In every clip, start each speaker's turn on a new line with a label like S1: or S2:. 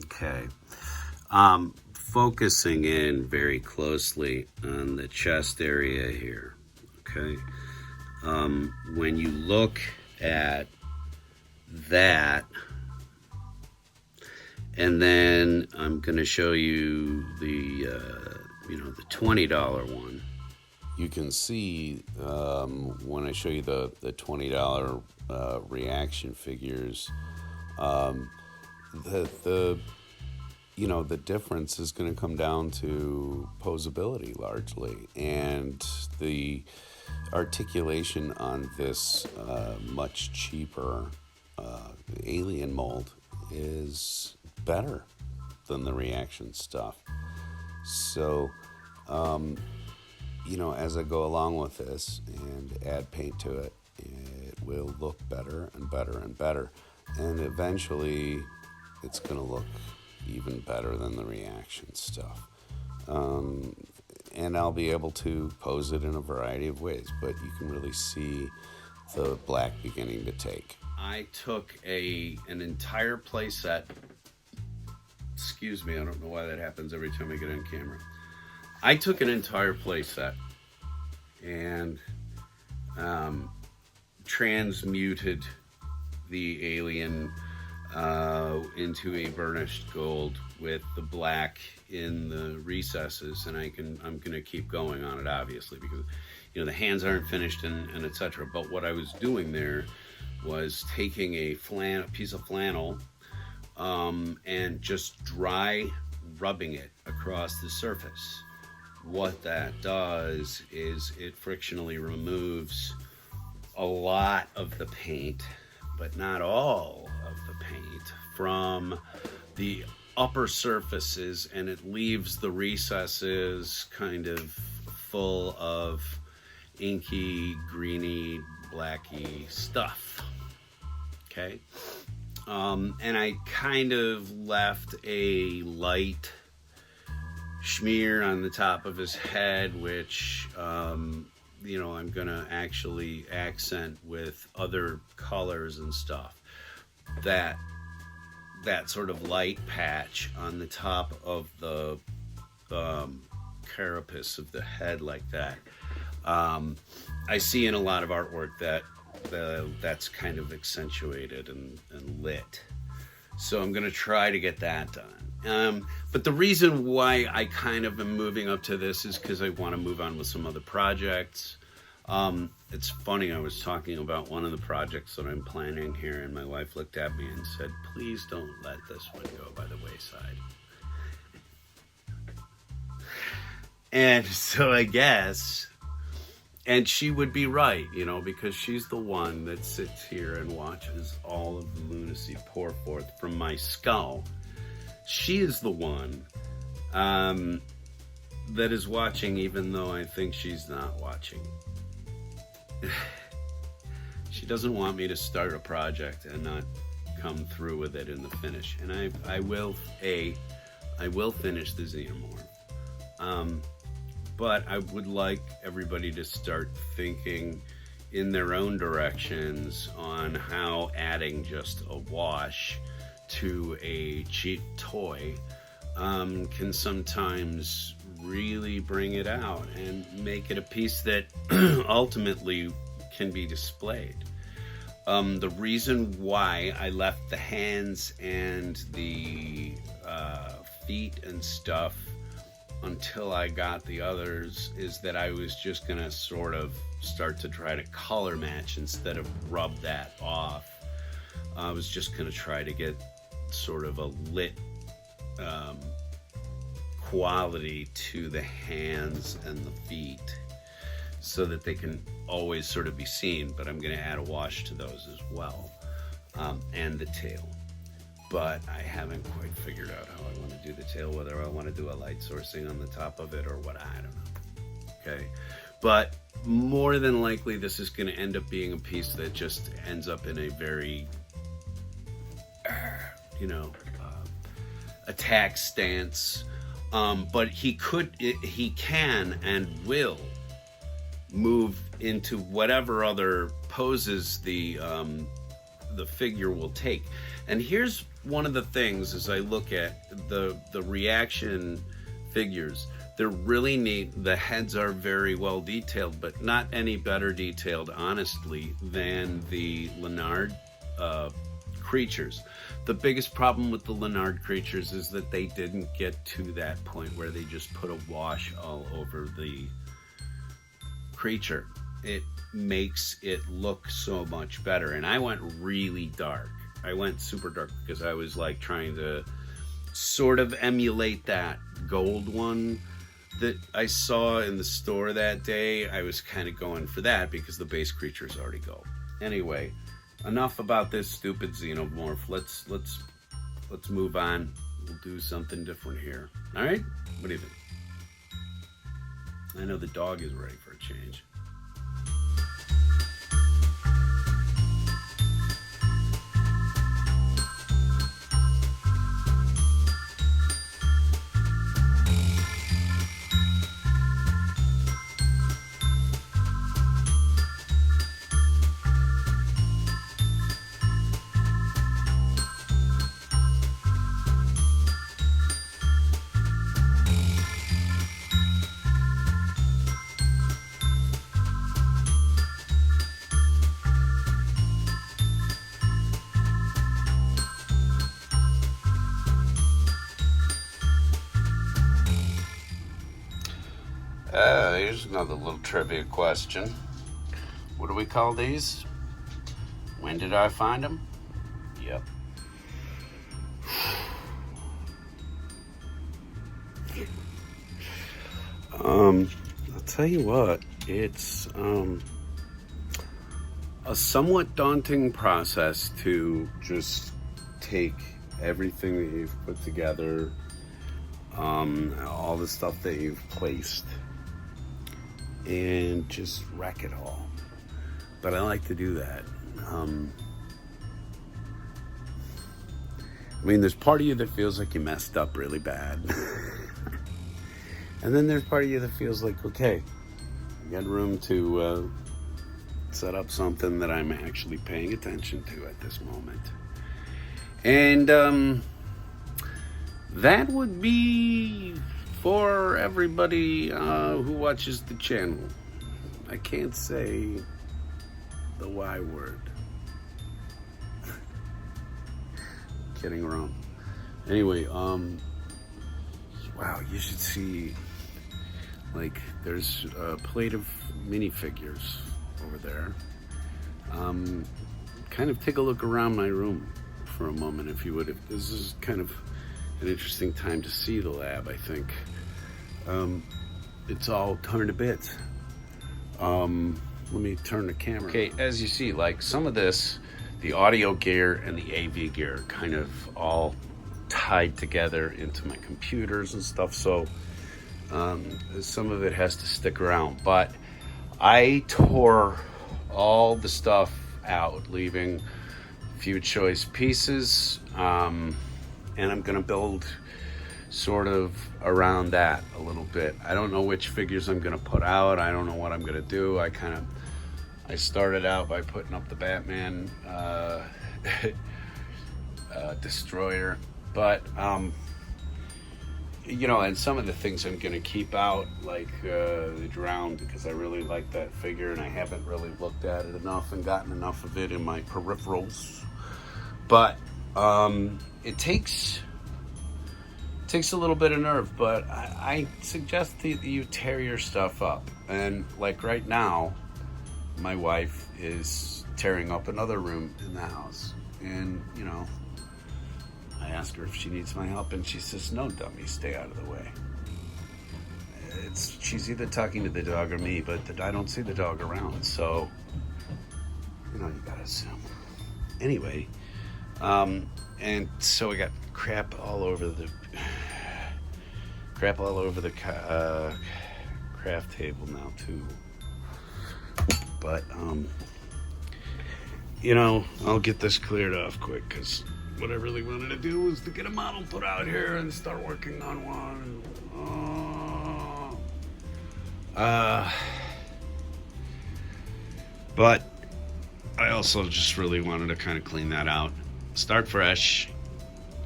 S1: Okay. Focusing in very closely on the chest area here. Okay. When you look at that, and then I'm going to show you the $20 one. You can see when I show you the $20 reaction figures, the the difference is going to come down to posability largely, and the articulation on this much cheaper alien mold is better than the reaction stuff. So, as I go along with this and add paint to it, it will look better and better and better. And eventually, it's going to look even better than the reaction stuff. And I'll be able to pose it in a variety of ways, but you can really see the black beginning to take. I took an entire play set. Excuse me, I don't know why that happens every time I get on camera. I took an entire play set and transmuted the alien into a burnished gold with the black in the recesses, and I'm gonna keep going on it, obviously, because the hands aren't finished and etc. But what I was doing there was taking a piece of flannel and just dry rubbing it across the surface. What that does is it frictionally removes a lot of the paint, but not all of the paint, from the upper surfaces, and it leaves the recesses kind of full of inky, greeny, blacky stuff. Okay. And I kind of left a light smear on the top of his head, which I'm gonna actually accent with other colors and stuff. That sort of light patch on the top of the carapace of the head, like that. I see in a lot of artwork that's kind of accentuated and lit. So I'm gonna try to get that done. But the reason why I kind of am moving up to this is because I want to move on with some other projects. It's funny, I was talking about one of the projects that I'm planning here, and my wife looked at me and said, please don't let this one go by the wayside. And so I guess, and she would be right, because she's the one that sits here and watches all of the lunacy pour forth from my skull. She is the one that is watching, even though I think she's not watching. She doesn't want me to start a project and not come through with it in the finish. And I will finish the Xenomorph. But I would like everybody to start thinking in their own directions on how adding just a wash to a cheap toy can sometimes really bring it out and make it a piece that ultimately can be displayed. The reason why I left the hands and the feet and stuff until I got the others is that I was just gonna sort of start to try to color match instead of rub that off. I was just gonna try to get sort of a lit quality to the hands and the feet so that they can always sort of be seen, but I'm gonna add a wash to those as well, and the tail. But I haven't quite figured out how I want to do the tail, whether I want to do a light sourcing on the top of it or what, I don't know. Okay. But more than likely, this is going to end up being a piece that just ends up in a very, attack stance. But he can and will move into whatever other poses the the figure will take. And here's one of the things as I look at the reaction figures. They're really neat. The heads are very well detailed, but not any better detailed, honestly, than the Leonard creatures. The biggest problem with the Leonard creatures is that they didn't get to that point where they just put a wash all over the creature. It makes it look so much better. And I went really dark. I went super dark because I was like trying to sort of emulate that gold one that I saw in the store that day. I was kind of going for that because the base creature is already gold. Anyway, enough about this stupid xenomorph. Let's move on. We'll do something different here. All right? What do you think? I know the dog is ready for a change. Here's another little trivia question. What do we call these? When did I find them? Yep. I'll tell you what, it's a somewhat daunting process to just take everything that you've put together, all the stuff that you've placed, and just wreck it all. But I like to do that. I mean, there's part of you that feels like you messed up really bad. And then there's part of you that feels like, okay, I got room to set up something that I'm actually paying attention to at this moment. And that would be for everybody who watches the channel. I can't say the Y word. Kidding around. Anyway, wow, you should see, like, there's a plate of minifigures over there. Kind of take a look around my room for a moment, if you would. This is kind of an interesting time to see the lab, I think. It's all torn to bits. Let me turn the camera. Okay, as you see, like some of this, the audio gear and the AV gear kind of all tied together into my computers and stuff, so some of it has to stick around. But I tore all the stuff out, leaving a few choice pieces, and I'm gonna build sort of around that a little bit. I don't know which figures I'm gonna put out. I don't know what I'm gonna do. I started out by putting up the Batman Destroyer, but you know, and some of the things I'm gonna keep out, like the Drown, because I really like that figure and I haven't really looked at it enough and gotten enough of it in my peripherals. But it takes a little bit of nerve, but I suggest that you tear your stuff up. And like right now, my wife is tearing up another room in the house, and you know, I asked her if she needs my help, and she says, "No, dummy, stay out of the way." She's either talking to the dog or me, but I don't see the dog around, so you know, you gotta assume. Anyway, and so we got crap all over the craft table now too. But you know, I'll get this cleared off quick, because what I really wanted to do was to get a model put out here and start working on one. But I also just really wanted to kind of clean that out, start fresh,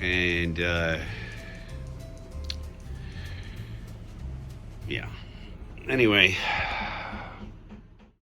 S1: and yeah. Anyway,